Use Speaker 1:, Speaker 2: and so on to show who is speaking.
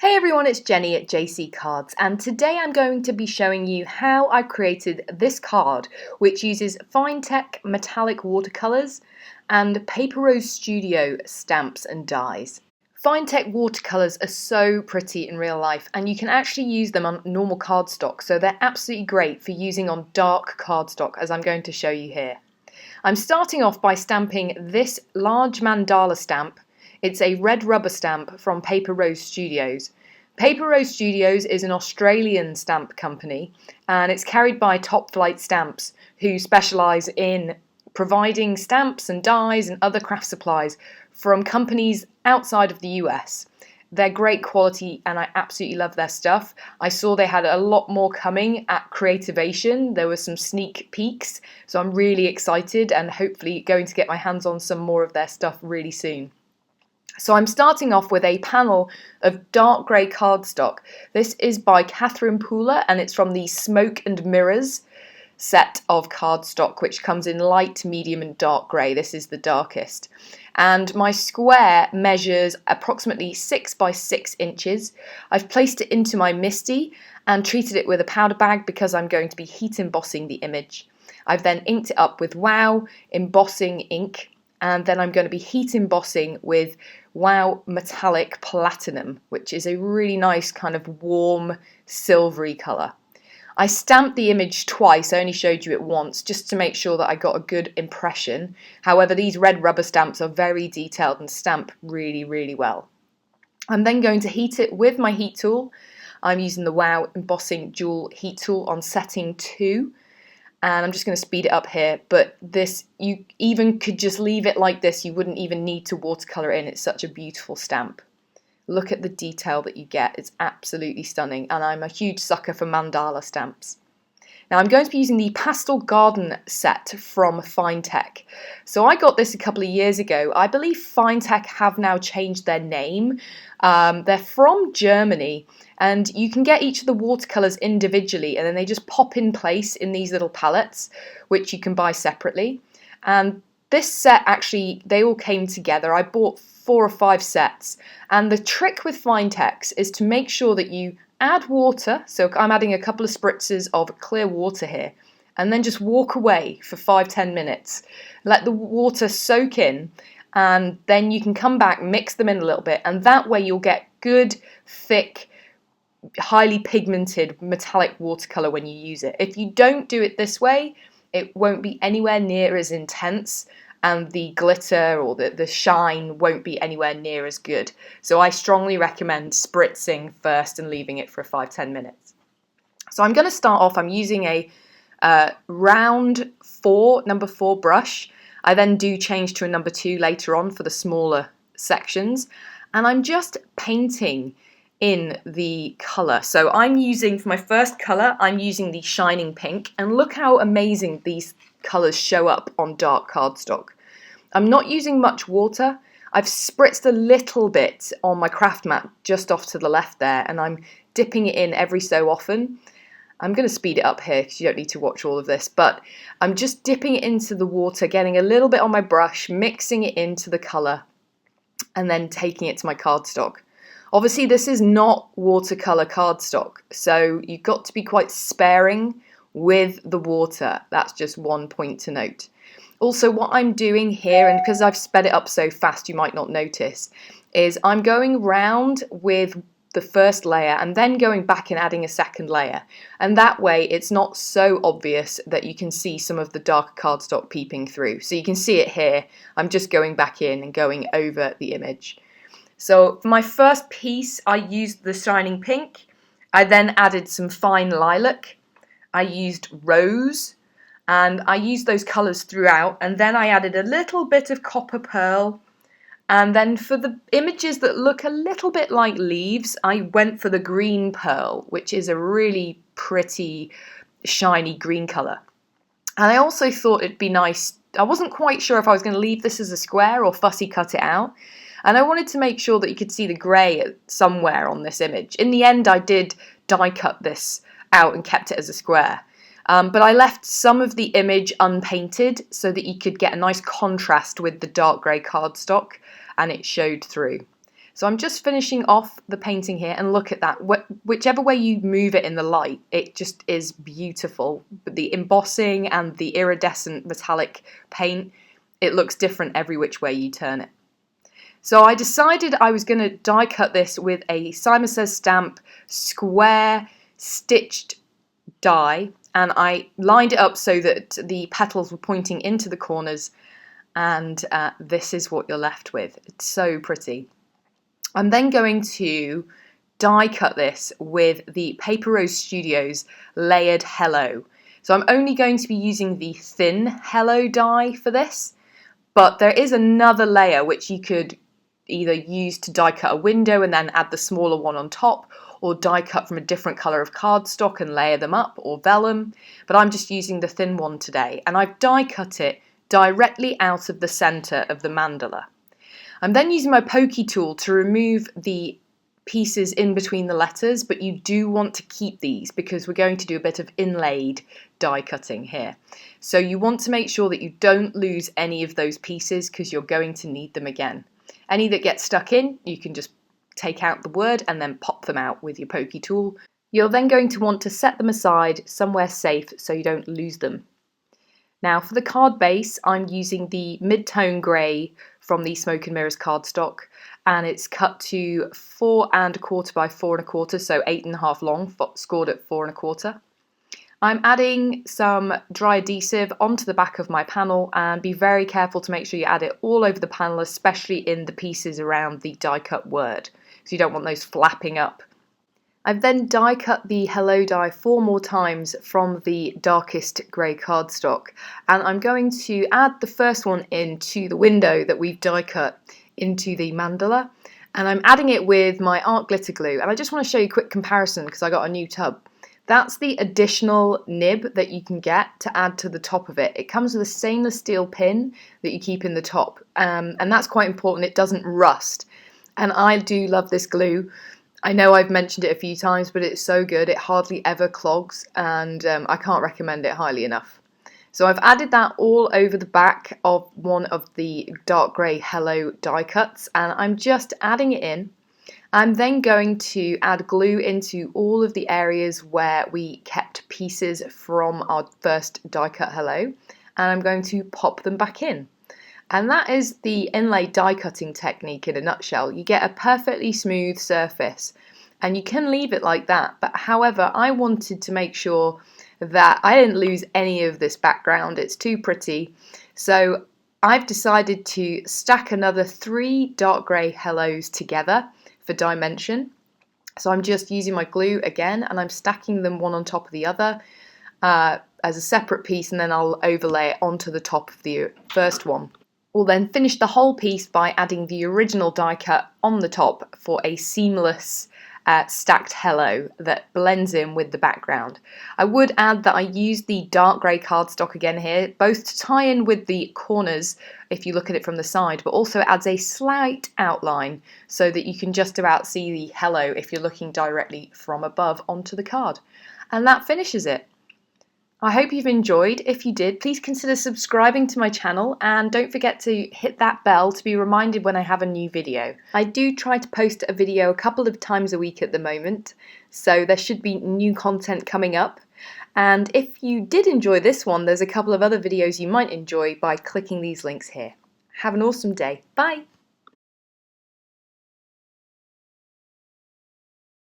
Speaker 1: Hey everyone, it's Jenny at JC Cards, and today I'm going to be showing you how I created this card, which uses Finetec metallic watercolors and Paper Rose Studio stamps and dies. Finetec watercolors are so pretty in real life, and you can actually use them on normal cardstock, so they're absolutely great for using on dark cardstock, as I'm going to show you here. I'm starting off by stamping this large mandala stamp. It's a red rubber stamp from Paper Rose Studios. Paper Rose Studios is an Australian stamp company, and it's carried by Topflight Stamps, who specialise in providing stamps and dies and other craft supplies from companies outside of the US. They're great quality and I absolutely love their stuff. I saw they had a lot more coming at Creativation. There were some sneak peeks, so I'm really excited and hopefully going to get my hands on some more of their stuff really soon. So I'm starting off with a panel of dark grey cardstock. This is by Catherine Pooler and it's from the Smoke and Mirrors set of cardstock, which comes in light, medium and dark grey. This is the darkest. And my square measures approximately 6 by 6 inches. I've placed it into my MISTI and treated it with a powder bag because I'm going to be heat embossing the image. I've then inked it up with WOW embossing ink, and then I'm going to be heat embossing with WOW Metallic Platinum, which is a really nice kind of warm silvery colour. I stamped the image twice, I only showed you it once, just to make sure that I got a good impression. However, these red rubber stamps are very detailed and stamp really, really well. I'm then going to heat it with my heat tool. I'm using the WOW Embossing Dual Heat Tool on setting 2. And I'm just going to speed it up here, but this, you even could just leave it like this, you wouldn't even need to watercolour it in, it's such a beautiful stamp. Look at the detail that you get, it's absolutely stunning, and I'm a huge sucker for mandala stamps. Now I'm going to be using the Pastel Garden set from Finetec. So I got this a couple of years ago. I believe Finetec have now changed their name. They're from Germany, and you can get each of the watercolours individually and then they just pop in place in these little palettes, which you can buy separately. And this set actually, they all came together. I bought 4 or 5 sets, and the trick with Finetec is to make sure that you add water, so I'm adding a couple of spritzes of clear water here, and then just walk away for 5-10 minutes. Let the water soak in, and then you can come back, mix them in a little bit, and that way you'll get good, thick, highly pigmented metallic watercolour when you use it. If you don't do it this way, it won't be anywhere near as intense, and the glitter or the shine won't be anywhere near as good. So I strongly recommend spritzing first and leaving it for 5-10 minutes. So I'm going to start off, I'm using a round number 4 brush. I then do change to a number 2 later on for the smaller sections, and I'm just painting in the colour. So I'm using, for my first colour, I'm using the Shining Pink, and look how amazing these colours show up on dark cardstock. I'm not using much water. I've spritzed a little bit on my craft mat just off to the left there, and I'm dipping it in every so often. I'm going to speed it up here because you don't need to watch all of this, but I'm just dipping it into the water, getting a little bit on my brush, mixing it into the colour, and then taking it to my cardstock. Obviously this is not watercolour cardstock, so you've got to be quite sparing with the water. That's just one point to note. Also, what I'm doing here, and because I've sped it up so fast you might not notice, is I'm going round with the first layer and then going back and adding a second layer, and that way it's not so obvious that you can see some of the darker cardstock peeping through. So you can see it here. I'm just going back in and going over the image. So for my first piece I used the Shining Pink. I then added some fine lilac. I used rose, and I used those colours throughout, and then I added a little bit of copper pearl, and then for the images that look a little bit like leaves I went for the green pearl, which is a really pretty shiny green colour. And I also thought it'd be nice, I wasn't quite sure if I was going to leave this as a square or fussy cut it out, and I wanted to make sure that you could see the grey somewhere on this image. In the end I did die cut this out and kept it as a square. But I left some of the image unpainted so that you could get a nice contrast with the dark grey cardstock, and it showed through. So I'm just finishing off the painting here, and look at that. Whichever way you move it in the light, it just is beautiful. But the embossing and the iridescent metallic paint, it looks different every which way you turn it. So I decided I was going to die cut this with a Simon Says stamp square stitched die, and I lined it up so that the petals were pointing into the corners, and this is what you're left with. It's so pretty. I'm then going to die cut this with the Paper Rose Studios Layered Hello. So I'm only going to be using the thin Hello die for this, but there is another layer which you could either use to die cut a window and then add the smaller one on top, or die cut from a different colour of cardstock and layer them up, or vellum, but I'm just using the thin one today, and I've die cut it directly out of the centre of the mandala. I'm then using my pokey tool to remove the pieces in between the letters, but you do want to keep these because we're going to do a bit of inlaid die cutting here. So you want to make sure that you don't lose any of those pieces because you're going to need them again. Any that get stuck in, you can just take out the word and then pop them out with your pokey tool. You're then going to want to set them aside somewhere safe so you don't lose them. Now for the card base, I'm using the mid-tone grey from the Smoke and Mirrors cardstock, and it's cut to 4 1/4 by 4 1/4, so 8 1/2 long, scored at 4 1/4. I'm adding some dry adhesive onto the back of my panel, and be very careful to make sure you add it all over the panel, especially in the pieces around the die cut word, because you don't want those flapping up. I've then die cut the Hello die 4 more times from the darkest grey cardstock, and I'm going to add the first one into the window that we've die cut into the mandala, and I'm adding it with my art glitter glue. And I just want to show you a quick comparison because I got a new tub. That's the additional nib that you can get to add to the top of it. It comes with a stainless steel pin that you keep in the top, and that's quite important. It doesn't rust, and I do love this glue. I know I've mentioned it a few times, but it's so good. It hardly ever clogs, and I can't recommend it highly enough. So I've added that all over the back of one of the dark grey Hello die cuts, and I'm just adding it in. I'm then going to add glue into all of the areas where we kept pieces from our first die cut Hello, and I'm going to pop them back in. And that is the inlay die cutting technique in a nutshell. You get a perfectly smooth surface, and you can leave it like that, but however, I wanted to make sure that I didn't lose any of this background. It's too pretty, so I've decided to stack another 3 dark grey Hellos together for dimension. So I'm just using my glue again, and I'm stacking them one on top of the other as a separate piece, and then I'll overlay it onto the top of the first one. We'll then finish the whole piece by adding the original die cut on the top for a seamless stacked Hello that blends in with the background. I would add that I used the dark grey cardstock again here, both to tie in with the corners if you look at it from the side, but also adds a slight outline so that you can just about see the Hello if you're looking directly from above onto the card. And that finishes it. I hope you've enjoyed. If you did, please consider subscribing to my channel, and don't forget to hit that bell to be reminded when I have a new video. I do try to post a video a couple of times a week at the moment, so there should be new content coming up. And if you did enjoy this one, there's a couple of other videos you might enjoy by clicking these links here. Have an awesome day. Bye!